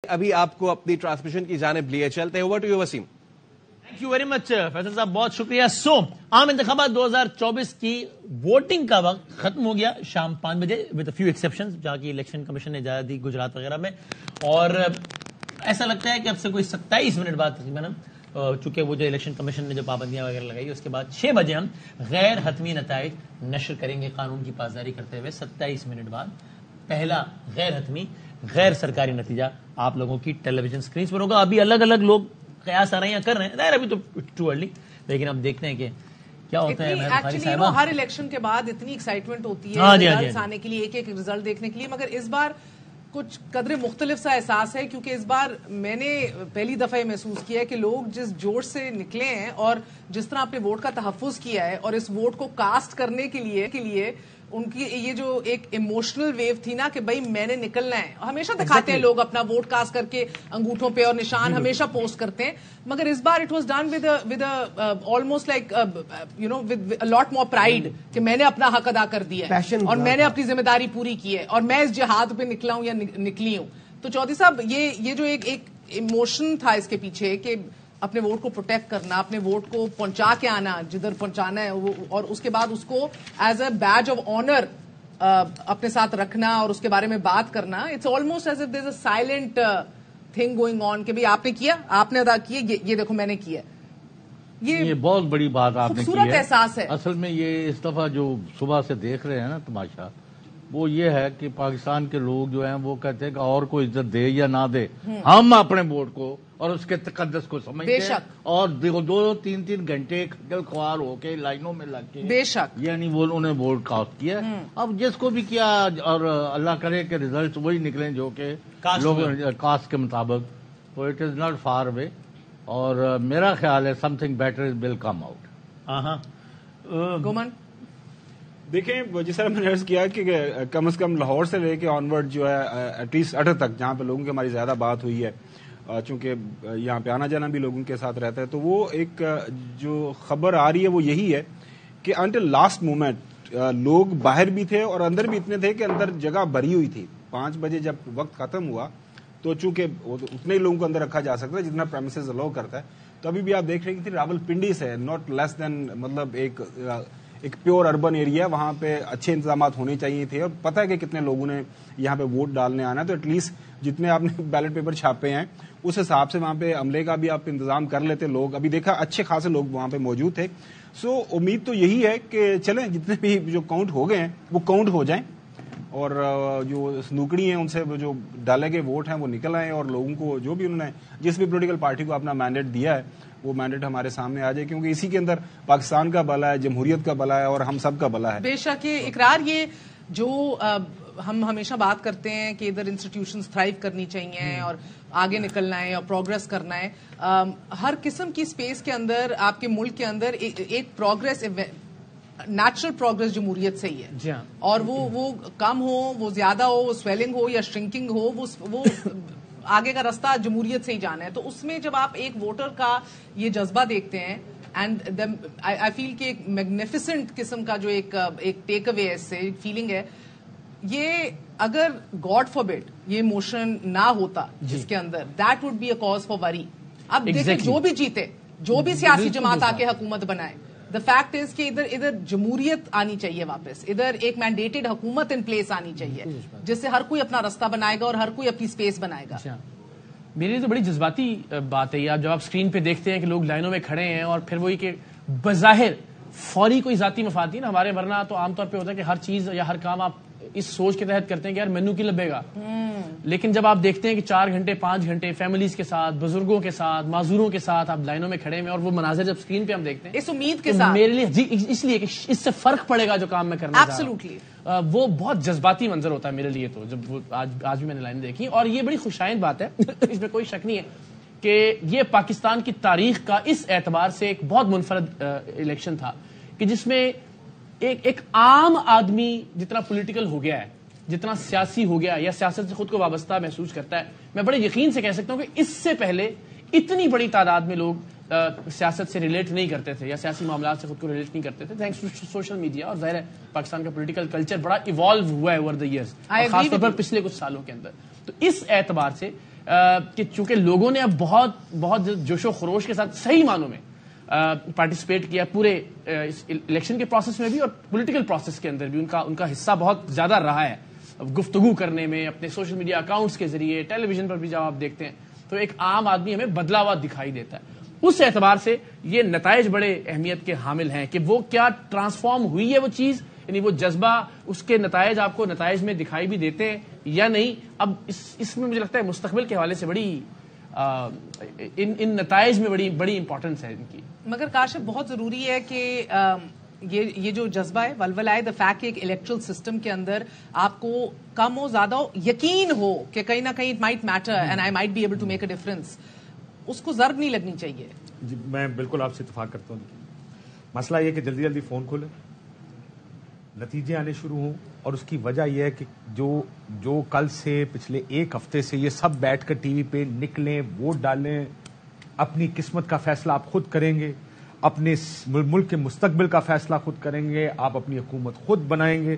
ابھی آپ کو اپنی ٹرانسمیشن کی جانب لیے چلتے ہیں. Over to you Wasim. Thank you very much Faisal صاحب, بہت شکریہ. عام انتخابات 2024 کی ووٹنگ کا وقت ختم ہو گیا شام 5 بجے ود فیو ایکسیپشنز, جہاں کی الیکشن کمیشن نے اجازت دی گجرات وغیرہ میں, اور ایسا لگتا ہے کہ اب سے کوئی 27 منٹ بعد تقریباً چونکہ وہ جو الیکشن کمیشن نے جو پابندیاں وغیرہ لگائی, اس کے بعد 6 بجے ہم غیر حتمی نتائج نشر کریں گے قانون کی پاسداری کرتے ہوئے. 27 منٹ بعد پہلا غیر حتمی غیر سرکاری نتیجہ آپ لوگوں کی ٹیلی ویژن اسکرینز پر ہوگا. ابھی الگ الگ لوگ قیاس آرائیاں کر رہے ہیں, ظاہر ابھی تو ٹو ارلی, لیکن اب دیکھتے ہیں کہ کیا ہوتا ہے. ہر الیکشن کے بعد اتنی ایکسائٹمنٹ ہوتی ہے ریزلٹس آنے کے لیے, ایک ایک ریزلٹ دیکھنے کے لیے, مگر اس بار کچھ قدرے مختلف سا احساس ہے, کیونکہ اس بار میں نے پہلی دفعہ محسوس کیا ہے کہ لوگ جس جوش سے نکلے ہیں اور جس طرح اپنے ووٹ کا تحفظ کیا ہے, اور اس ووٹ کو کاسٹ کرنے کے لیے ان کی یہ جو ایک ایموشنل ویو تھی نا کہ بھائی میں نے نکلنا ہے. ہمیشہ دکھاتے ہیں لوگ اپنا ووٹ کاسٹ کر کے انگوٹھوں پہ, اور نشان ہمیشہ پوسٹ کرتے ہیں, مگر اس بار it was done with almost like you know with lot more pride کہ میں نے اپنا حق ادا کر دیا ہے اور میں نے اپنی ذمہ داری پوری کی ہے اور میں اس جہاد پہ نکلا ہوں یا نکلی ہوں. تو چودھری صاحب یہ جو ایک ایموشن تھا اس کے پیچھے کہ اپنے ووٹ کو پروٹیکٹ کرنا, اپنے ووٹ کو پہنچا کے آنا جدھر پہنچانا ہے, اور اس کے بعد اس کو as a badge of honour اپنے ساتھ رکھنا اور اس کے بارے میں بات کرنا, it's almost as if there is a silent thing going on کہ آپ نے کیا, آپ نے ادا کیا, یہ دیکھو میں نے کیا. یہ بہت بڑی بات آپ نے کی ہے. خوبصورت احساس ہے. اصل میں یہ اس دفعہ جو صبح سے دیکھ رہے ہیں نا تماشا, وہ یہ ہے کہ پاکستان کے لوگ جو ہیں وہ کہتے ہیں کہ اور کو عزت دے یا نہ دے, ہم اپنے ووٹ کو اور اس کے تقدس کو سمجھتے ہیں, اور 2-3 گھنٹے خجل خوار ہو کے لائنوں میں لگ کے بے شک یعنی وہ انہوں نے ووٹ کاسٹ کیا. اب جس کو بھی کیا, اور اللہ کرے کہ ریزلٹ وہی نکلیں جو کہ لوگ کاسٹ کے مطابق, تو it is not far away, اور میرا خیال ہے something better will come out. گومن دیکھیں, جس طرح میں نے عرض کیا کہ کم از کم لاہور سے لے کے آن ورڈ جو ہے ایٹ لیسٹ اٹر تک, جہاں پہ لوگوں کی ہماری زیادہ بات ہوئی ہے, چونکہ یہاں پہ آنا جانا بھی لوگوں کے ساتھ رہتا ہے, تو وہ ایک جو خبر آ رہی ہے وہ یہی ہے کہ انٹل لاسٹ مومنٹ لوگ باہر بھی تھے اور اندر بھی اتنے تھے کہ اندر جگہ بھری ہوئی تھی. 5 بجے جب وقت ختم ہوا تو چونکہ اتنے ہی لوگوں کو اندر رکھا جا سکتا ہے جتنا پریمیسز الاؤ کرتا ہے, تو ابھی بھی آپ دیکھ رہے ہیں کہ راول پنڈی سے ناٹ لیس دین, مطلب ایک پیور اربن ایریا, وہاں پہ اچھے انتظامات ہونے چاہیے تھے, اور پتہ ہے کہ کتنے لوگوں نے یہاں پہ ووٹ ڈالنے آنا ہے, تو ایٹ لیسٹ جتنے آپ نے بیلٹ پیپر چھاپے ہیں اس حساب سے وہاں پہ عملے کا بھی آپ انتظام کر لیتے. لوگ ابھی دیکھا اچھے خاصے لوگ وہاں پہ موجود تھے. سو امید تو یہی ہے کہ چلیں جتنے بھی جو کاؤنٹ ہو گئے ہیں وہ کاؤنٹ ہو جائیں, اور جو سنوکڑی ہیں ان سے جو ڈالے گئے ووٹ ہیں وہ نکل آئیں, اور لوگوں کو جو بھی انہوں نے جس بھی پولیٹیکل پارٹی کو اپنا مینڈیٹ دیا ہے وہ مینڈیٹ ہمارے سامنے آ جائے, کیونکہ اسی کے اندر پاکستان کا بھلا ہے, جمہوریت کا بھلا ہے, اور ہم سب کا بھلا ہے. بے شک یہ اقرار, یہ جو ہم ہمیشہ بات کرتے ہیں کہ ادھر انسٹیٹیوشنز تھرائیو کرنی چاہیے اور آگے نکلنا ہے اور پروگرس کرنا ہے, ہر قسم کی اسپیس کے اندر آپ کے ملک کے اندر ایک پروگرس, نیچرل پروگرس جمہوریت سے ہی ہے, اور وہ کم ہو, وہ زیادہ ہو, وہ سویلنگ ہو یا شرنکنگ ہو, وہ آگے کا راستہ جمہوریت سے ہی جانا ہے. تو اس میں جب آپ ایک ووٹر کا یہ جذبہ دیکھتے ہیں, اینڈ آئی فیل کہ ایک میگنیفیسنٹ قسم کا جو ایک ٹیک اوے ہے اس سے, ایک فیلنگ ہے, یہ اگر گاڈ فاربڈ یہ ایموشن نہ ہوتا جس کے اندر, that would be a cause for worry. اب دیکھیں جو بھی جیتے, جو بھی سیاسی جماعت آ کے حکومت بنائے, دا فیکٹ از کہ ادھر جمہوریت آنی چاہیے واپس, ادھر ایک مینڈیٹڈ حکومت ان پلیس آنی چاہیے جس سے ہر کوئی اپنا راستہ بنائے گا اور ہر کوئی اپنی اسپیس بنائے گا. میرے لیے تو بڑی جذباتی بات ہے یہ, جب آپ اسکرین پہ دیکھتے ہیں کہ لوگ لائنوں میں کھڑے ہیں, اور پھر وہی کہ بظاہر فوری کوئی ذاتی مفاد نہیں نا ہمارے, ورنہ تو عام طور پہ ہوتا ہے کہ ہر چیز یا ہر کام آپ اس سوچ کے تحت کرتے ہیں کہ یار مینو کی لبے گا, لیکن جب آپ دیکھتے ہیں کہ 4 گھنٹے 5 گھنٹے فیملیز کے ساتھ, بزرگوں کے ساتھ, معذوروں کے ساتھ آپ لائنوں میں کھڑے ہیں, اور وہ مناظر جب اسکرین پہ ہم دیکھتے ہیں اس امید کے ساتھ, میرے لیے اس لیے کہ اس سے فرق پڑے گا جو کام میں کرنا چاہ رہا ہوں, وہ بہت جذباتی منظر ہوتا ہے میرے لیے. تو جب وہ آج بھی میں نے لائن دیکھی, اور یہ بڑی خوشائند بات ہے, اس میں کوئی شک نہیں ہے کہ یہ پاکستان کی تاریخ کا اس اعتبار سے ایک بہت منفرد الیکشن تھا کہ جس میں ایک عام آدمی جتنا پولیٹیکل ہو گیا ہے, جتنا سیاسی ہو گیا یا سیاست سے خود کو وابستہ محسوس کرتا ہے, میں بڑے یقین سے کہہ سکتا ہوں کہ اس سے پہلے اتنی بڑی تعداد میں لوگ سیاست سے ریلیٹ نہیں کرتے تھے یا سیاسی معاملات سے خود کو ریلیٹ نہیں کرتے تھے, تھینکس ٹو سوشل میڈیا. اور ظاہر ہے پاکستان کا پولیٹیکل کلچر بڑا ایوالو ہوا ہے اوور دا ایئرز, خاص طور پر پچھلے کچھ سالوں کے اندر. تو اس اعتبار سے کہ چونکہ لوگوں نے اب بہت جوش و خروش کے ساتھ صحیح معنوں میں پارٹیسپیٹ کیا پورے الیکشن کے پروسیس میں بھی اور پولیٹیکل پروسیس کے اندر بھی ان کا حصہ بہت زیادہ رہا ہے گفتگو کرنے میں اپنے سوشل میڈیا اکاؤنٹس کے ذریعے ٹیلی ویژن پر بھی جب آپ دیکھتے ہیں تو ایک عام آدمی ہمیں بدلا ہوا دکھائی دیتا ہے. اس اعتبار سے یہ نتائج بڑے اہمیت کے حامل ہیں کہ وہ کیا ٹرانسفارم ہوئی ہے وہ چیز, یعنی وہ جذبہ اس کے نتائج آپ کو نتائج میں دکھائی بھی دیتے ہیں یا نہیں. اب اس میں مجھے لگتا ہے مستقبل کے حوالے سے بڑی ان نتائج میں بڑی امپورٹنس ہے ان کی. مگر کاشف بہت ضروری ہے کہ یہ جو جذبہ ہے ولولہ ہے, دا فیکٹ کہ ایک الیکٹرل سسٹم کے اندر آپ کو کم ہو زیادہ ہو یقین ہو کہ کہیں نہ کہیں it might matter and I might be able to make a difference, اس کو ضرب نہیں لگنی چاہیے. جی میں بالکل آپ سے اتفاق کرتا ہوں. مسئلہ یہ کہ جلدی جلدی فون کھولیں, نتیجے آنے شروع ہوں, اور اس کی وجہ یہ ہے کہ جو کل سے پچھلے ایک ہفتے سے یہ سب بیٹھ کر ٹی وی پہ نکلیں, ووٹ ڈالیں, اپنی قسمت کا فیصلہ آپ خود کریں گے, اپنے ملک کے مستقبل کا فیصلہ خود کریں گے, آپ اپنی حکومت خود بنائیں گے.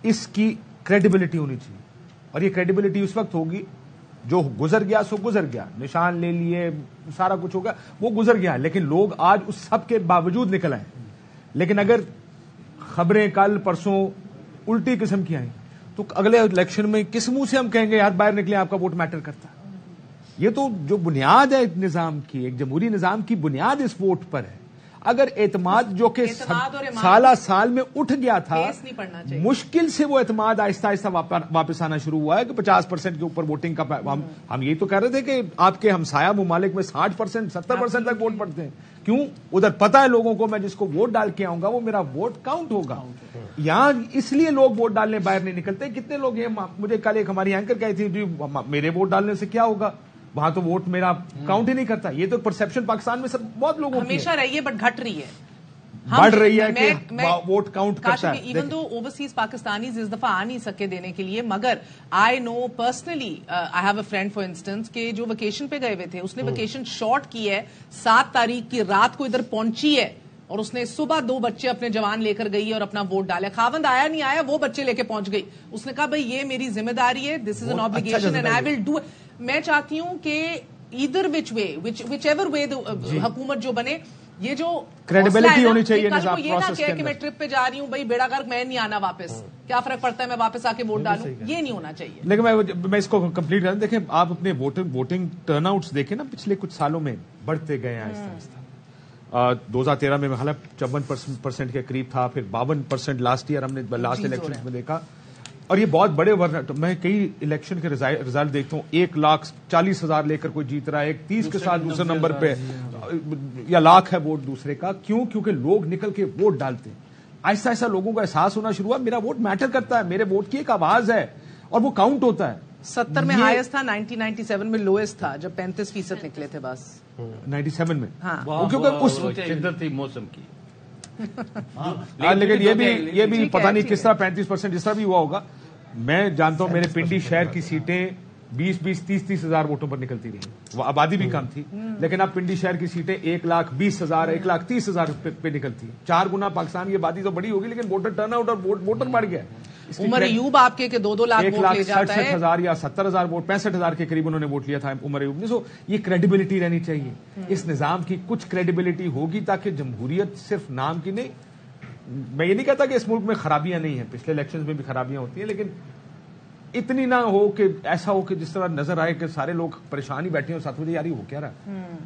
اس کی کریڈیبلٹی ہونی چاہیے, اور یہ کریڈیبلٹی اس وقت ہوگی جو گزر گیا سو گزر گیا, نشان لے لیے, سارا کچھ ہوگا, وہ گزر گیا, لیکن لوگ آج اس سب کے باوجود نکل آئے. لیکن اگر خبریں کل پرسوں الٹی قسم کی آئیں تو اگلے الیکشن میں کس منہ سے ہم کہیں گے یار باہر نکلے آپ کا ووٹ میٹر کرتا ہے. یہ تو جو بنیاد ہے نظام کی, ایک جمہوری نظام کی بنیاد اس ووٹ پر ہے. اگر اعتماد جو کہ سالہ سال میں اٹھ گیا تھا, مشکل سے وہ اعتماد آہستہ آہستہ واپس آنا شروع ہوا ہے کہ 50% کے اوپر ووٹنگ کا ہم یہی تو کہہ رہے تھے کہ آپ کے ہمسایہ ممالک میں 60% 70% تک ووٹ پڑتے ہیں. کیوں؟ ادھر پتا ہے لوگوں کو میں جس کو ووٹ ڈال کے آؤں گا وہ میرا ووٹ کاؤنٹ ہوگا. یہاں اس لیے لوگ ووٹ ڈالنے باہر نہیں نکلتے. کتنے لوگ ہیں, مجھے کل ایک ہماری اینکر کہی تھی میرے ووٹ ڈالنے سے کیا ہوگا, وہاں تو ووٹ میرا کاؤنٹ ہی نہیں کرتا. یہ تو پرسپشن پاکستان میں سب بہت لوگوں کی ہمیشہ رہی ہے بٹ گھٹ رہی ہے, بڑھ رہی ہے کہ ووٹ کاؤنٹ کرتا ہے. ایون دو اوورسیز پاکستانیز اس دفعہ آ نہیں سکے دینے کے لیے, مگر I know personally I have a friend for instance کہ جو ویکیشن پہ گئے ہوئے تھے, اس نے ویکیشن شارٹ کی ہے, 7 تاریخ کی رات کو ادھر پہنچی ہے اور اس نے صبح 2 بچے اپنے جوان لے کر گئی اور اپنا ووٹ ڈالا. خاوند آیا نہیں آیا, وہ بچے لے کے پہنچ گئی. اس نے کہا بھائی یہ میری ذمہ داری ہے, this is an obligation and I will do. میں چاہتی ہوں کہ either which way, whichever way حکومت جو بنے, یہ جو کریڈیبلٹی ہونی چاہیے نظام پروسیس کے اندر. کہ میں ٹرپ پہ جا رہی ہوں بھائی بیڑا غرق میں نہیں آنا واپس, کیا فرق پڑتا ہے میں واپس آ کے ووٹ ڈالوں, یہ نہیں ہونا چاہیے. لیکن میں اس کو کمپلیٹ کروں. دیکھیں آپ اپنے ووٹنگ ٹرن آؤٹس دیکھیں نا, پچھلے کچھ سالوں میں بڑھتے گئے ہیں آہستہ آہستہ. 2013 میں حالانکہ 54% کے قریب تھا, پھر 52% لاسٹ ایئر ہم نے لاسٹ الیکشن میں دیکھا, اور یہ بہت بڑے میں کئی الیکشن کے ریزلٹ دیکھتا ہوں, 1,40,000 لے کر کوئی جیت رہا ہے, 30 کے ساتھ دوسرے نمبر پہ, یا لاکھ ہے ووٹ دوسرے کا. کیوں؟ کیونکہ لوگ نکل کے ووٹ ڈالتے ہیں. ایسا ایسا لوگوں کا احساس ہونا شروع ہوا, میرا ووٹ میٹر کرتا ہے, میرے ووٹ کی ایک آواز ہے اور وہ کاؤنٹ ہوتا ہے. 70 میں ہائیسٹ تھا, 1997 میں لوئسٹ تھا جب 35% نکلے تھے بس. 97 میں کیونکہ اس شدت تھی موسم کی. لیکن یہ بھی پتہ نہیں کس طرح 35% جس طرح بھی ہوا ہوگا. میں جانتا ہوں میرے پنڈی شہر کی سیٹیں 20-20, 30-30 ہزار ووٹوں پر نکلتی رہی. وہ آبادی بھی کم تھی, لیکن اب پنڈی شہر کی سیٹیں 1,20,000 1,30,000 پہ نکلتی ہیں. 4 گنا پاکستان کی آبادی تو بڑی ہوگی, لیکن ووٹر ٹرن آؤٹ اور ووٹر بڑھ گیا. عمر ایوب آپ کے 2-2 لاکھ ووٹ لے جاتا ہے, 1,67,000 یا 70,000 ووٹ, 65,000 کے قریب انہوں نے ووٹ لیا تھا عمر ایوب نے. سو یہ کریڈیبلٹی رہنی چاہیے اس نظام کی, کچھ کریڈیبلٹی ہوگی تاکہ جمہوریت صرف نام کی نہیں. میں یہ نہیں کہتا کہ اس ملک میں خرابیاں نہیں ہیں, پچھلے الیکشنز میں بھی خرابیاں ہوتی ہیں, لیکن اتنی نہ ہو کہ ایسا ہو کہ جس طرح نظر آئے کہ سارے لوگ پریشان ہی بیٹھے ہوں ساتھ میں, یار یہ ہو کیا رہا.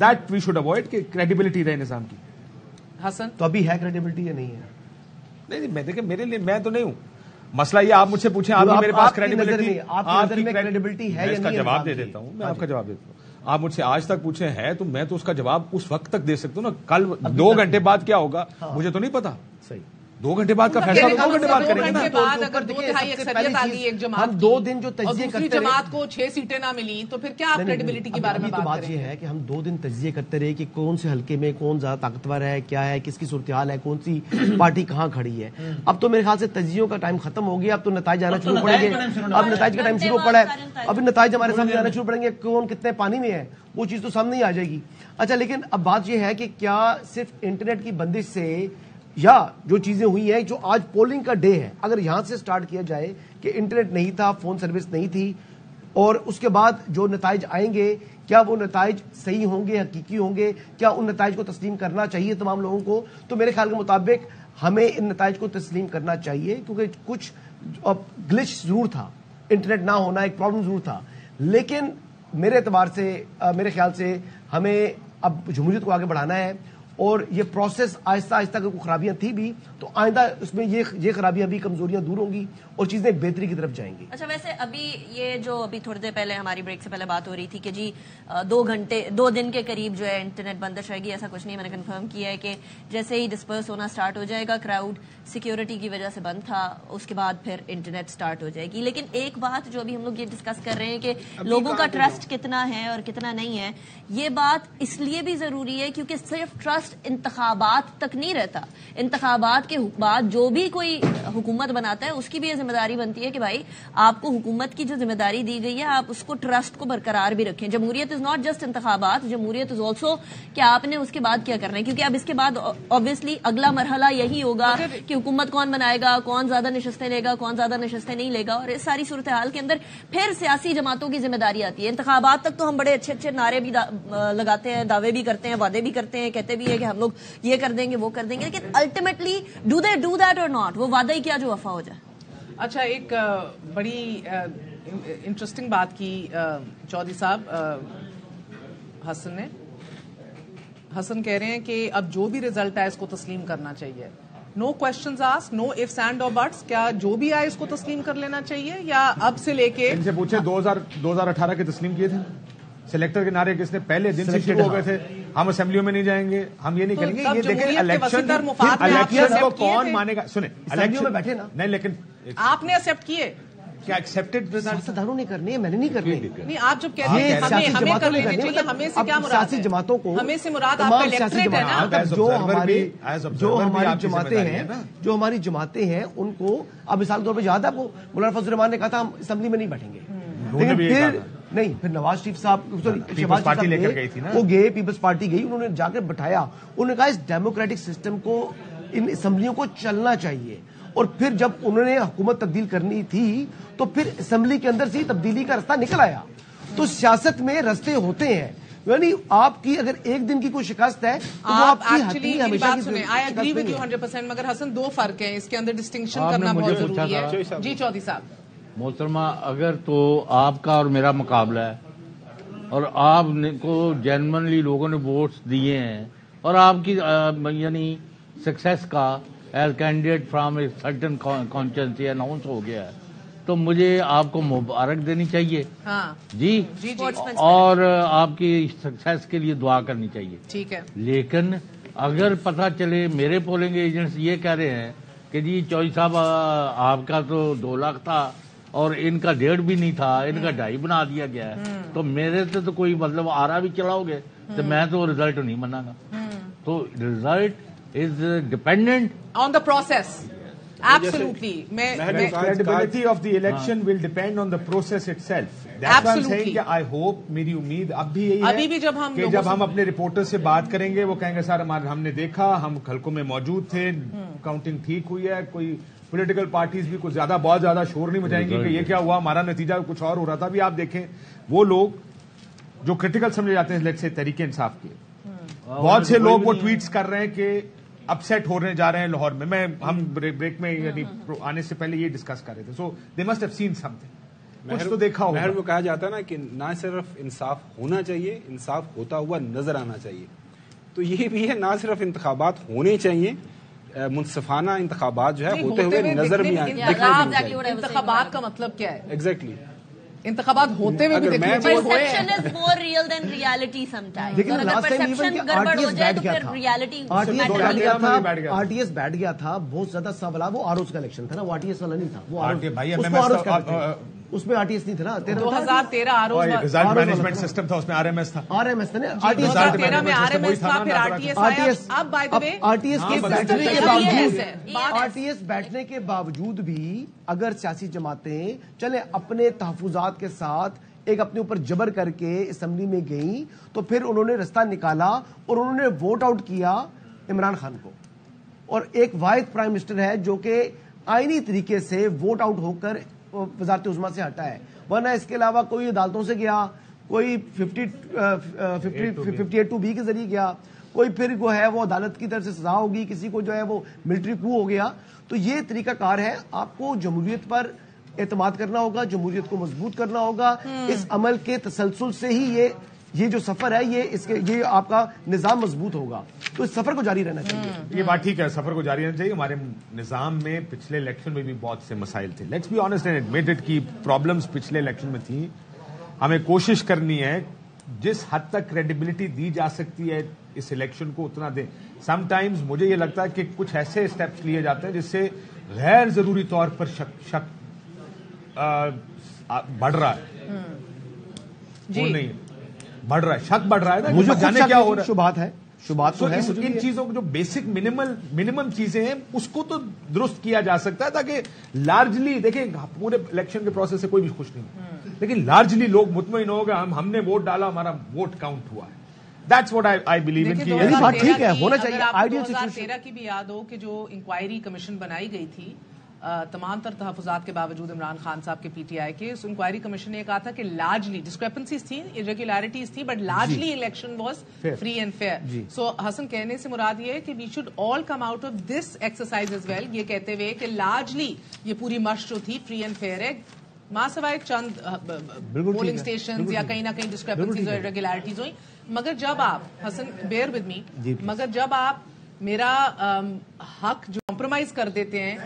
دیٹ وی شوڈ اوائڈ, کہ کریڈیبلٹی رہے نظام کی. حسن تو ابھی ہے کریڈیبلٹی یا نہیں ہے؟ نہیں, میں دیکھیں میرے لیے میں تو نہیں ہوں. مسئلہ یہ آپ مجھ سے پوچھیں آپ میرے پاس کریڈیبلٹی, آپ کی کریڈیبلٹی ہے یا نہیں؟ اس کا جواب دے دیتا ہوں, میں آپ کا جواب دیتا ہوں. آپ مجھ سے آج تک پوچھیں ہے تو میں تو اس کا جواب اس وقت تک دے سکتا ہوں نا. کل 2 گھنٹے بعد کیا ہوگا مجھے تو نہیں پتا. صحیح, 2 گھنٹے بعد کا فیصلہ 2 گھنٹے بعد کریں گے نا. اگر 2/3 اکثریت آ گئی ایک جماعت, ہم 2 دن جو تجزیے کرتے رہے, جماعت کو 6 سیٹیں نہ ملی تو پھر کیا آپ کریڈیبلٹی کے بارے میں بات بات یہ ہے کہ ہم 2 دن تجزیے کرتے رہے کہ کون سے حلقے میں کون زیادہ طاقتور ہے, کیا ہے, کس کی صورتحال ہے, کون سی پارٹی کہاں کھڑی ہے. اب تو میرے خیال سے تجزیوں کا ٹائم ختم ہو گیا, اب تو نتائج آنا شروع پڑیں گے. اب نتائج کا ٹائم شروع پڑا ہے, اب نتائج ہمارے سامنے آنا شروع پڑیں گے, کون کتنے پانی میں ہے وہ چیز تو سامنے ہی آ جائے گی. اچھا, لیکن اب بات یہ ہے کہ کیا صرف انٹرنیٹ کی بندش سے یا جو چیزیں ہوئی ہیں, جو آج پولنگ کا ڈے ہے, اگر یہاں سے سٹارٹ کیا جائے کہ انٹرنیٹ نہیں تھا, فون سروس نہیں تھی, اور اس کے بعد جو نتائج آئیں گے کیا وہ نتائج صحیح ہوں گے, حقیقی ہوں گے, کیا ان نتائج کو تسلیم کرنا چاہیے تمام لوگوں کو. تو میرے خیال کے مطابق ہمیں ان نتائج کو تسلیم کرنا چاہیے, کیونکہ کچھ گلچ ضرور تھا, انٹرنیٹ نہ ہونا ایک پرابلم ضرور تھا, لیکن میرے اعتبار سے میرے خیال سے ہمیں اب جمہوریت کو آگے بڑھانا ہے, اور یہ پروسیس آہستہ آہستہ اگر کوئی خرابیاں تھی بھی تو آئندہ اس میں یہ خرابیاں بھی, کمزوریاں دور ہوں گی اور چیزیں بہتری کی طرف جائیں گی. اچھا, ویسے ابھی یہ جو ابھی تھوڑی دیر پہلے ہماری بریک سے پہلے بات ہو رہی تھی کہ جی 2 دن کے قریب جو ہے انٹرنیٹ بندش رہے گی, ایسا کچھ نہیں. میں نے کنفرم کیا ہے کہ جیسے ہی ڈسپرس ہونا سٹارٹ ہو جائے گا, کراؤڈ سیکیورٹی کی وجہ سے بند تھا, اس کے بعد پھر انٹرنیٹ سٹارٹ ہو جائے گی. لیکن ایک بات جو ابھی ہم لوگ یہ ڈسکس کر رہے ہیں کہ لوگوں کا ٹرسٹ کتنا ہے اور کتنا نہیں ہے, یہ بات اس لیے بھی ضروری ہے کیونکہ صرف ٹرسٹ انتخابات تک نہیں رہتا. انتخابات کے بعد جو بھی کوئی حکومت بناتا ہے اس کی بھی یہ ذمہ داری بنتی ہے کہ بھائی آپ کو حکومت کی جو ذمہ داری دی گئی ہے آپ اس کو ٹرسٹ کو برقرار بھی رکھیں. جمہوریت از ناٹ جسٹ انتخابات, جمہوریت از آلسو کہ آپ نے اس کے بعد کیا کرنا ہے, کیونکہ اب اس کے بعد obviously اگلا مرحلہ یہی ہوگا کہ حکومت کون بنائے گا, کون زیادہ نشستیں لے گا, کون زیادہ نشستیں نہیں لے گا, اور اس ساری صورتحال کے اندر پھر سیاسی جماعتوں کی ذمہ داری آتی ہے. انتخابات تک تو ہم بڑے اچھے نعرے بھی لگاتے ہیں, دعوے بھی کرتے ہیں, وعدے بھی کرتے ہیں, کہتے بھی ہیں کہ ہم لوگ یہ کر دیں گے وہ کر دیں گے, لیکن ultimately do they do that اور ناٹ, وہ وعدہ ہی کیا جو وفا ہو جائے. اچھا, ایک بڑی انٹرسٹنگ بات کی چودھری صاحب حسن کہہ رہے ہیں کہ اب جو بھی رزلٹ آئے اس کو تسلیم کرنا چاہیے. No questions asked, no ifs and or buts, کیا جو بھی آئے اس کو تسلیم کر لینا چاہیے یا اب سے لے کے ان سے پوچھے 2018 کے تسلیم کیے تھے سلیکٹر کے نعرے کس نے پہلے دن سے شروع ہو گئے تھے, ہم اسمبلیوں میں نہیں جائیں گے, ہم یہ نہیں کریں گے. یہ دیکھیں الیکشن کو کون مانے گا, سنیں اسمبلیوں میں بیٹھے نا, نہیں لیکن آپ نے ایکسپٹ کیے, کیا ایکسپٹڈ سیاستدانوں نے کرنے, میں نے نہیں کرنے. نہیں, آپ جب کہتے ہیں ہمیں کر لینے چاہیے, ہمیں سے کیا مراد ہے؟ سیاسی جماعتوں کو, ہمیں سے مراد آپ کا الیکٹریٹ ہے نا, جو ہماری جماعتیں ہیں ان کو, اب مثال کے طور پہ یاد ہے آپ کو مولانا فضل الرحمان نے کہا تھا ہم اسمبلی میں نہیں بیٹھیں گے, لیکن پھر نواز شریف صاحب شہباز پارٹی لے کر گئی تھی نا, وہ گئے, پیپلز پارٹی گئی, انہوں نے جا کے بٹھایا, انہوں نے کہا اس ڈیموکریٹک سسٹم کو, ان اسمبلیوں کو چلنا چاہیے. اور پھر جب انہوں نے حکومت تبدیل کرنی تھی تو پھر اسمبلی کے اندر سے تبدیلی کا رستہ نکل آیا. تو سیاست میں رستے ہوتے ہیں, یعنی آپ کی اگر ایک دن کی کوئی شکست ہے تو وہ آپ کی حتمی ہمیشہ کی سنیں. آئی ایگری ود یو 100%, مگر حسن دو فرق ہیں اس کے اندر, ڈسٹنکشن کرنا بہت ضروری ہے. جی چودھری صاحب. محترمہ, اگر تو آپ کا اور میرا مقابلہ ہے اور آپ کو جینوئنلی لوگوں نے ووٹس دیے ہیں اور آپ کی یعنی سکسیس کا as candidate from a certain constituency announce ہو گیا ہے, تو مجھے آپ کو مبارک دینی چاہیے جی, اور آپ کی سکسیس کے لیے دعا کرنی چاہیے. ٹھیک ہے, لیکن اگر پتہ چلے میرے پولنگ ایجنٹس یہ کہہ رہے ہیں کہ جی چودھری صاحب آپ کا تو 2 لاکھ تھا اور ان کا 1.5 بھی نہیں تھا, ان کا 2.5 بنا دیا گیا ہے, تو میرے سے تو کوئی مطلب آرا بھی چلاؤ گے تو میں تو رزلٹ نہیں منا گا. تو result is dependent on the process. Absolutely. The credibility of the election will depend on the process itself. That's why I'm saying کہ I hope, میری امید اب بھی یہی ہے کہ جب ہم اپنے رپورٹر سے بات کریں گے وہ کہیں گے سر ہم نے دیکھا, ہم حلقوں میں موجود تھے, کاؤنٹنگ ٹھیک ہوئی ہے, کوئی پولیٹیکل پارٹیز بھی کچھ زیادہ بہت زیادہ شور نہیں مچائیں گی کہ یہ کیا ہوا, ہمارا نتیجہ کچھ اور ہو رہا تھا. ابھی آپ دیکھیں وہ لوگ جو کرٹیکل سمجھے جاتے ہیں لیٹ سے تحریک انصاف کے, بہت سے لوگ وہ ٹویٹس کر رہے ہیں کہ اپسیٹ ہونے جا رہے ہیں لاہور میں. ہم بریک میں یعنی آنے سے پہلے یہ ڈسکس کر رہے تھے. So they must have seen something, کچھ تو دیکھا ہوگا. وہ کہا جاتا ہے نا کہ نہ صرف انصاف ہونا چاہیے, انصاف ہوتا ہوا نظر آنا چاہیے. تو یہ بھی ہے, نہ صرف انتخابات ہونے چاہیے, منصفانہ انتخابات جو ہے ہوتے ہوئے نظر بھی آنے. انتخابات کا مطلب کیا ہے ایگزیکٹلی, انتخابات ہوتے ہوئے بھی دیکھنے چاہیے. Perception is more real than reality sometimes. لیکن لاسٹ ٹائم ایون کہ آر ٹی ایس بیٹھ گیا تھا بہت زیادہ سوال. وہ آر اوز کا الیکشن تھا نا, وہ آر ٹی ایس والا نہیں تھا. وہ اس میں آر ٹی ایس نہیں تھا نا. 2013 R O result management system تھا, اس میں آر ایم ایس تھا. آر ایم ایس تھا نا, 2013 میں آر ایم ایس تھا, پھر آر ٹی ایس آیا. اب by the way R T S بیٹھنے کے باوجود بھی اگر سیاسی جماعتیں چلے اپنے تحفظات کے ساتھ ایک اپنے اوپر جبر کر کے اسمبلی میں گئیں, تو پھر انہوں نے رستہ نکالا اور انہوں نے ووٹ آؤٹ کیا عمران خان کو. اور ایک واحد پرائم منسٹر ہے جو کہ آئینی طریقے سے ووٹ آؤٹ ہو کر وزارت عظمیٰ سے ہٹا ہے، ورنہ اس کے علاوہ کوئی عدالتوں سے گیا، کوئی 58(2)B کے ذریعے گیا، کوئی پھر جو ہے وہ عدالت کی طرف سے سزا ہوگی، کسی کو جو ہے وہ ملٹری کو ہو گیا. تو یہ طریقہ کار ہے. آپ کو جمہوریت پر اعتماد کرنا ہوگا، جمہوریت کو مضبوط کرنا ہوگا. اس عمل کے تسلسل سے ہی یہ جو سفر ہے یہ آپ کا نظام مضبوط ہوگا. تو اس سفر کو جاری رہنا چاہیے. یہ بات ٹھیک ہے، سفر کو جاری رہنا چاہیے. ہمارے نظام میں پچھلے الیکشن میں بھی بہت سے مسائل تھے. Let's be honest and admit it کی پرابلمز پچھلے الیکشن میں تھیں. ہمیں کوشش کرنی ہے جس حد تک کریڈیبلٹی دی جا سکتی ہے اس الیکشن کو اتنا دیں. سم ٹائمز مجھے یہ لگتا ہے کہ کچھ ایسے اسٹیپس لیے جاتے ہیں جس سے غیر ضروری طور پر شک بڑھ رہا ہے. نہیں بڑھ رہا ہے، شک بڑھ رہا ہے. مجھے جانے کیا ہو رہا ہے، شبہات تو ہے. ان چیزوں کو جو بیسک منیمم چیزیں ہیں اس کو تو درست کیا جا سکتا ہے تاکہ لارجلی دیکھیں پورے الیکشن کے پروسیس سے کوئی بھی خوش نہیں، لیکن لارجلی لوگ مطمئن ہو گئے ہم نے ووٹ ڈالا، ہمارا ووٹ کاؤنٹ ہوا ہے. That's what I believe in. ٹھیک ہے، ہونا چاہیے. 2013 کی بھی یاد ہو کہ جو انکوائری کمیشن بنائی گئی تھی تمام تر تحفظات کے باوجود عمران خان صاحب کے پی ٹی آئی کے، اس انکوائری کمیشن نے کہا تھا کہ لارجلی ڈسکریپنسیز تھیں، irregularities تھی، but largely election was free and fair. So Hasan کہنے سے مراد یہ ہے کہ we should all come out of this exercise as well, یہ کہتے ہوئے کہ لارجلی یہ پوری مشق جو تھی فری اینڈ فیئر ہے، ماں سوائے چند پولنگ اسٹیشن یا کہیں نہ کہیں ڈسکریپنسیز اور irregularities ہوئی. مگر جب آپ حسن بیئر ود می، مگر جب آپ میرا حق جو کمپرومائز کر دیتے ہیں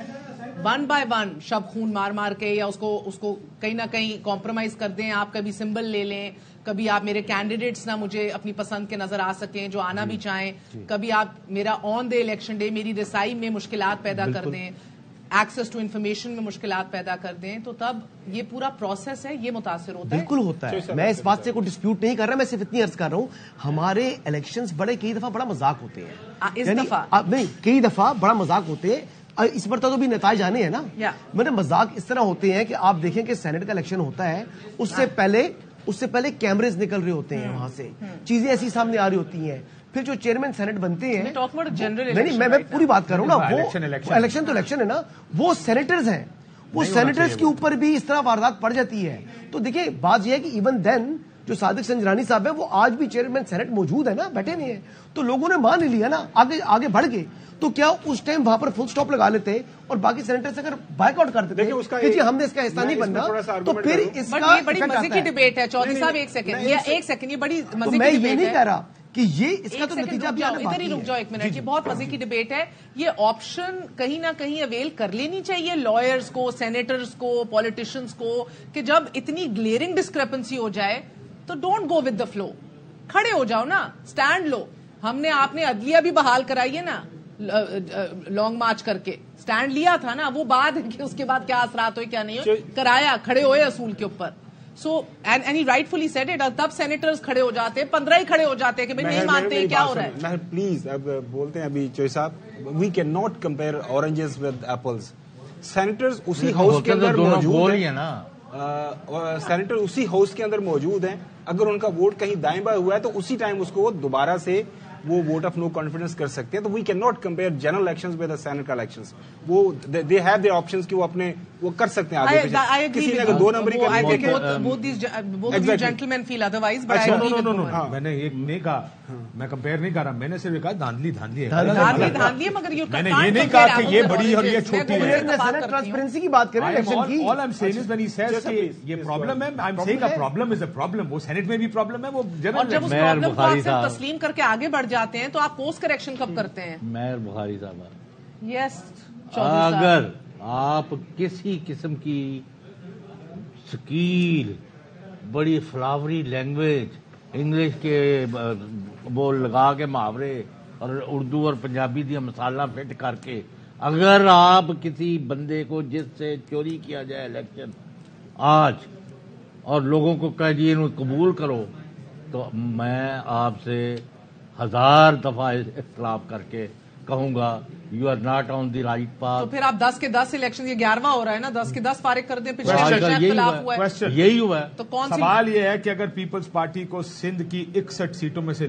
ون بائی ون، شب خون مار مار کے، یا اس کو کہیں نہ کہیں کمپرومائز کر دیں، آپ کبھی سمبل لے لیں، کبھی آپ میرے کینڈیڈیٹس نہ مجھے اپنی پسند کے نظر آ سکیں جو آنا بھی چاہیں، کبھی آپ میرا آن دا الیکشن ڈے میری رسائی میں مشکلات پیدا کر دیں، ایکسس ٹو انفارمیشن میں مشکلات پیدا کر دیں، تو تب یہ پورا پروسیس ہے یہ متاثر ہوتا ہے. بالکل ہوتا ہے. میں اس بات سے کوئی ڈسپیوٹ نہیں کر رہا، میں صرف اتنی عرض کر رہا ہوں ہمارے الیکشنز کئی دفعہ بڑا مذاق ہوتے ہیں. کئی دفعہ بڑا مذاق ہوتے ہیں. اس مرتبہ تو بھی نتائج آنے ہیں نا. میرے مذاق اس طرح ہوتے ہیں کہ آپ دیکھیں کہ سینٹ کا الیکشن ہوتا ہے، اس سے پہلے کیمرز نکل رہے ہوتے ہیں، وہاں سے چیزیں ایسی سامنے آ رہی ہوتی ہیں. پھر جو چیئرمین سینٹ بنتے ہیں، نہیں میں پوری بات کر رہا ہوں نا، وہ الیکشن تو الیکشن ہے نا، وہ سینیٹرز ہیں، وہ سینیٹرز کے اوپر بھی اس طرح واردات پڑ جاتی ہے. تو دیکھیں بات یہ ہے کہ ایون دین جو صادق سنجرانی صاحب ہیں وہ آج بھی چیئرمین سینٹ موجود ہے نا، بیٹھے ہوئے ہیں، تو لوگوں نے مان لیا نا، آگے بڑھ گئے. تو کیا اس ٹائم وہاں پر فل سٹاپ لگا لیتے اور باقی سینیٹر سے اگر بائک آؤٹ کر دیتے کہ جی ہم نے اس کا حصہ نہیں بننا، تو پھر اس کا بڑی مزے کی ڈبیٹ ہے. چودھری صاحب ایک سیکنڈ، یہ بڑی مزے کی میں ڈبیٹ ہے. یہ نہیں کہہ رہا کہ یہ اس کا تو نتیجہ بھی ادھر ہی رک جاؤ ایک منٹ. یہ بہت مزے کی ڈبیٹ ہے. یہ آپشن کہیں نہ کہیں اویل کر لینی چاہیے لائرز کو، سینیٹرز کو، پولیٹیشینز کو، کہ جب اتنی گلیئرنگ ڈسکریپنسی ہو جائے تو don't go with the flow, کھڑے ہو جاؤ نا، سٹینڈ لو. آپ نے عدلیہ بھی بحال کرائی ہے نا لانگ مارچ کر کے، سٹینڈ لیا تھا نا. وہ بات ہے کہ اس کے بعد کیا اثرات ہوئے کیا نہیں ہوئے، کرایا، کھڑے ہوئے اصول کے اوپر. So and he rightfully said it. تب سینیٹرز کھڑے ہو جاتے، 15 ہی کھڑے ہو جاتے کہ بھائی نہیں مانتے کیا ہو رہا ہے. پلیز اب بولتے ہیں ابھی چوئی صاحب، we can not compare oranges with apples. Senators اسی ہاؤس کے اندر موجود ہیں نا، سینیٹر اسی ہاؤس کے اندر موجود ہیں. اگر ان کا ووٹ کہیں دائیں بائیں ہوا ہے تو اسی ٹائم اس کو دوبارہ سے وہ ووٹ آف نو کانفیڈنس کر سکتے ہیں. تو we can not compare general elections with senate کا الیکشنز. وہ دے ہیو دیئر آپشنز کہ وہ اپنے وہ کر سکتے ہیں آگے پیچھے. کسی نے اگر 2 نمبری کا جینٹلمین فیل ادروائز. میں نے یہ نہیں کہا، میں کمپیئر نہیں کر رہا، میں نے صرف کہا دھاندلی ہے. مگر میں نے یہ نہیں کہا کہ یہ بڑی اور یہ چھوٹی ہے. ٹرانسپیرنسی کی بات کریں الیکشن کی. All I'm saying is when he says کہ یہ پرابلم ہے، I'm saying a problem is a problem. وہ سینٹ میں بھی پرابلم ہے، وہ جنرل. جب اس پرابلم کو آپ صرف تسلیم کر کے آگے بڑھ جاتے ہیں تو آپ کورس کریکشن کب کرتے ہیں؟ میر بخاری صاحب، یس، اگر آپ کسی قسم کی سکیل، بڑی فلاوری لینگویج، انگلش کے بول لگا کے محاورے اور اردو اور پنجابی دیا مسالہ فٹ کر کے اگر آپ کسی بندے کو جس سے چوری کیا جائے الیکشن آج اور لوگوں کو کہہ دیے انہوں قبول کرو، تو میں آپ سے 1000 دفعہ اختلاف کر کے کہوں گا you are not on the right path. تو پھر آپ 10 کے 10 الیکشن، یہ 11واں ہو رہا ہے نا، 10 کے 10 فارغ کر دیں. پچھلے یہی ہوا ہے. تو کون سوال یہ ہے کہ اگر پیپلز پارٹی کو سندھ کی 61 سیٹوں میں سے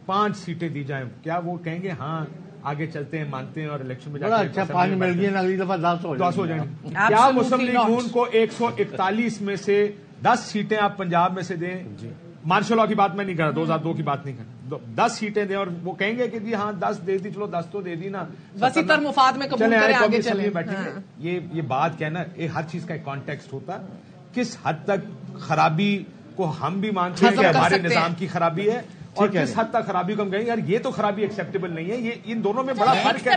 5 سیٹیں دی جائیں، کیا وہ کہیں گے ہاں آگے چلتے ہیں, مانتے ہیں اور الیکشن میں بڑا اچھا 5 مل گئی, اگلی دفعہ 10 ہو جائیں. کیا مسلم لیگ نون کو 141 میں سے 10 سیٹیں آپ پنجاب میں سے دیں؟ مارشل لا کی بات میں نہیں کر رہا, 2002 کی بات نہیں کر رہا, 10 سیٹیں دیں اور وہ کہیں گے کہ جی ہاں 10 دے دی, چلو 10 تو دے دی نا, وسیع تر مفاد میں قبول کریں, آگے چلیں. یہ بات کہنا, ہر چیز کا ایک کانٹیکسٹ ہوتا ہے. کس حد تک خرابی کو ہم بھی مانتے ہیں کہ ہمارے نظام کی خرابی ہے, اور کس حد تک خرابی کو ہم کہیں یار یہ تو خرابی ایکسیپٹیبل نہیں ہے. یہ ان دونوں میں بڑا فرق ہے.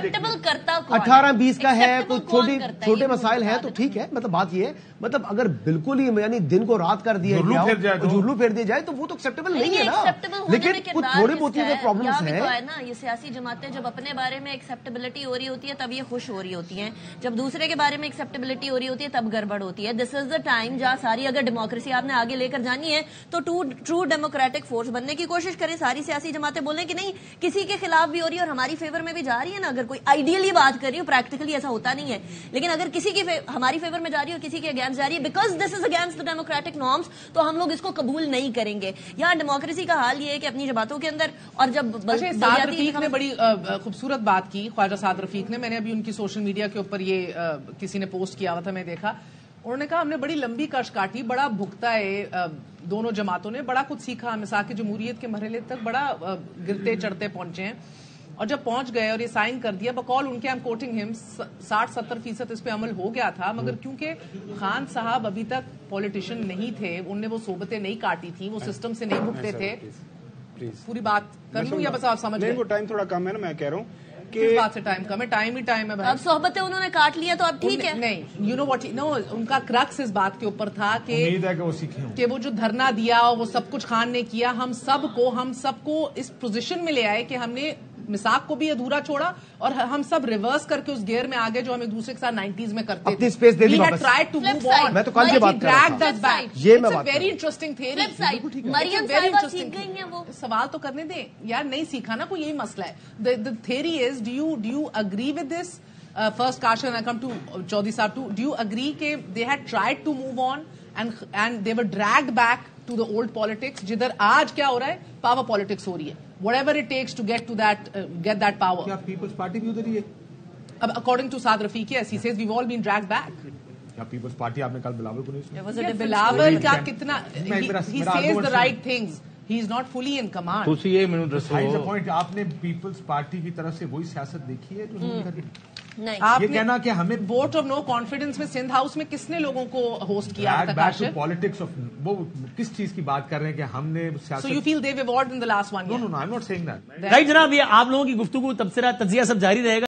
18-20 کا ہے, کوئی چھوٹے مسائل ہیں تو ٹھیک ہے. مطلب بات یہ ہے, مطلب اگر بالکل ہی یعنی دن کو رات کر دیا جائے, جھرلو پھیر دیا جائے تو وہ تو ایکسیپٹیبل نہیں ہے نا. لیکن کچھ تھوڑی بہت پرابلمس ہیں نا. یہ سیاسی جماعتیں جب اپنے بارے میں ایکسیپٹیبلٹی ہو رہی ہوتی ہے تب یہ خوش ہو رہی ہوتی ہیں, جب دوسرے کے بارے میں ایکسیپٹیبلٹی ہو رہی ہوتی ہے تب گڑبڑ ہوتی ہے. دس از دا ٹائم جہاں ساری اگر ڈیموکریسی آپ نے آگے لے کر جانی ہے تو ٹرو ڈیموکریٹک فورس بننے کی کوشش کریں. ساری سیاسی جماعتیں بولیں کہ نہیں کسی کے خلاف بھی ہو رہی ہے اور ہماری فیور میں بھی جا رہی ہے نا. اگر کوئی آئیڈیلی بات کر رہی ہو, پریکٹیکلی ایسا ہوتا نہیں ہے, لیکن اگر کسی کی ہماری فیور میں جا رہی ہے اور کسی کے اگینسٹ جا رہی ہے because this is against the democratic norms, تو ہم لوگ اس کو قبول نہیں کریں گے. یہاں ڈیموکریسی کا حال یہ ہے کہ اپنی جماعتوں کے اندر, اور جب سعد رفیق نے بڑی خوبصورت بات کی, خواجہ سعد رفیق نے, میں نے ابھی ان کی سوشل میڈیا کے اوپر یہ کسی نے پوسٹ کیا ہوا تھا, میں دیکھا, انہوں نے کہا ہم نے بڑی لمبی کش کاٹی, بڑا بھگتا ہے دونوں جماعتوں نے, بڑا کچھ سیکھا, مساق جمہوریت کے مرحلے تک بڑا گرتے چڑھتے پہنچے ہیں, اور جب پہنچ گئے اور یہ سائن کر دیا بقول ان کے, I'm quoting him, 60-70% اس پہ عمل ہو گیا تھا, مگر کیونکہ خان صاحب ابھی تک پولیٹیشین نہیں تھے, ان نے وہ صحبتیں نہیں کاٹی تھی, وہ سسٹم سے نہیں بھگتے تھے. پوری بات کر لوں یا بس آپ سمجھ گئے؟ وہ ٹائم تھوڑا کم ہے نا, میں کہہ رہا ہوں کس بات سے ٹائم کم ہے, ٹائم ہی ٹائم ہے. اب صحبتیں انہوں نے کاٹ لیا تو اب ٹھیک ہے. نہیں, یو نو واٹ, نو, ان کا کرکس اس بات کے اوپر تھا کہ وہ جو دھرنا دیا وہ سب کچھ خان نے کیا, ہم سب کو اس پوزیشن میں لے آئے کہ ہم نے مساق کو بھی ادھورا چھوڑا اور ہم سب ریورس کر کے اس گیئر میں آگے جو ہم ایک دوسرے کے ساتھ 90s میں کرتے تھے, اپنی اسپیس دے دی واپس. میں تو کل کی بات کر رہا تھا, یہ میں بات ویری انٹرسٹنگ تھیوری. مریم صاحبہ سیکھ گئی ہیں, وہ سوال تو کرنے دیں یار, نہیں سیکھا نا کوئی, یہی مسئلہ ہے. The theory is, do you agree with this? First Kashif and I come to Chaudhary Sahab too. Do you agree کہ they had tried to move on and they were dragged back to the old politics, جدھر آج کیا ہو رہا ہے, power politics ہو رہی ہے, whatever it takes to get that power. کیا Peoples party بھی ادھر ہی ہے؟ اب according to Saad Rafiq, yes, he says we've all been dragged back. کیا پیپلز پارٹی آپ نے کل بلاول کو نہیں سنا؟ بلاول کا کتنا, he says the right things, he is not fully in command. ਤੁਸੀਂ ਇਹ ਮੈਨੂੰ ਦੱਸੋ, پوائنٹ آپ نے پیپلز پارٹی کی طرف سے وہی سیاست دیکھی ہے جو نہیں کر رہی؟ آپ یہ کہنا کہ ہمیں ووٹ آف نو کانفیڈنس میں سندھ ہاؤس میں کس نے لوگوں کو ہوسٹ کیا پالیٹکس آف, وہ کس چیز کی بات کر رہے ہیں کہ ہم نے so you feel they wavered in the last one. No no, I am not seeing that. Right جناب, یہ آپ لوگوں کی گفتگو, تبصرہ, تجزیہ سب جاری رہے گا.